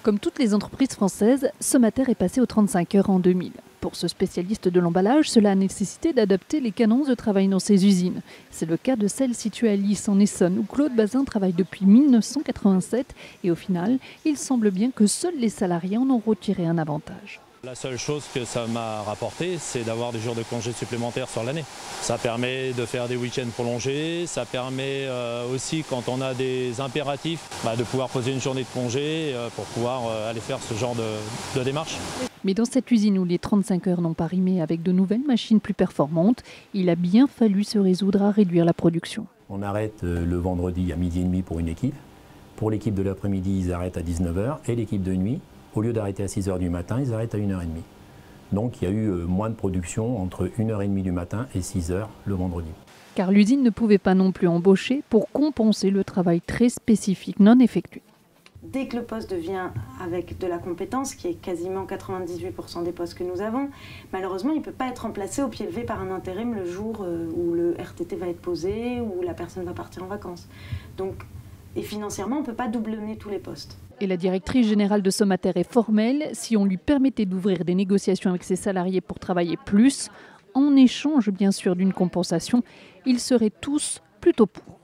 Comme toutes les entreprises françaises, Somater est passé aux 35 heures en 2000. Pour ce spécialiste de l'emballage, cela a nécessité d'adapter les cadences de travail dans ses usines. C'est le cas de celle située à Lys, en Essonne, où Claude Bazin travaille depuis 1987. Et au final, il semble bien que seuls les salariés en ont retiré un avantage. La seule chose que ça m'a rapporté, c'est d'avoir des jours de congés supplémentaires sur l'année. Ça permet de faire des week-ends prolongés, ça permet aussi, quand on a des impératifs, de pouvoir poser une journée de congé pour pouvoir aller faire ce genre de démarche. Mais dans cette usine où les 35 heures n'ont pas rimé avec de nouvelles machines plus performantes, il a bien fallu se résoudre à réduire la production. On arrête le vendredi à 12h30 pour une équipe. Pour l'équipe de l'après-midi, ils arrêtent à 19h. Et l'équipe de nuit, au lieu d'arrêter à 6h du matin, ils arrêtent à 1h30. Donc il y a eu moins de production entre 1h30 du matin et 6h le vendredi. Car l'usine ne pouvait pas non plus embaucher pour compenser le travail très spécifique non effectué. Dès que le poste devient avec de la compétence, qui est quasiment 98% des postes que nous avons, malheureusement il ne peut pas être remplacé au pied levé par un intérim le jour où le RTT va être posé, où la personne va partir en vacances. Et financièrement, on ne peut pas doublonner tous les postes. Et la directrice générale de Somater est formelle. Si on lui permettait d'ouvrir des négociations avec ses salariés pour travailler plus, en échange bien sûr d'une compensation, ils seraient tous plutôt pour.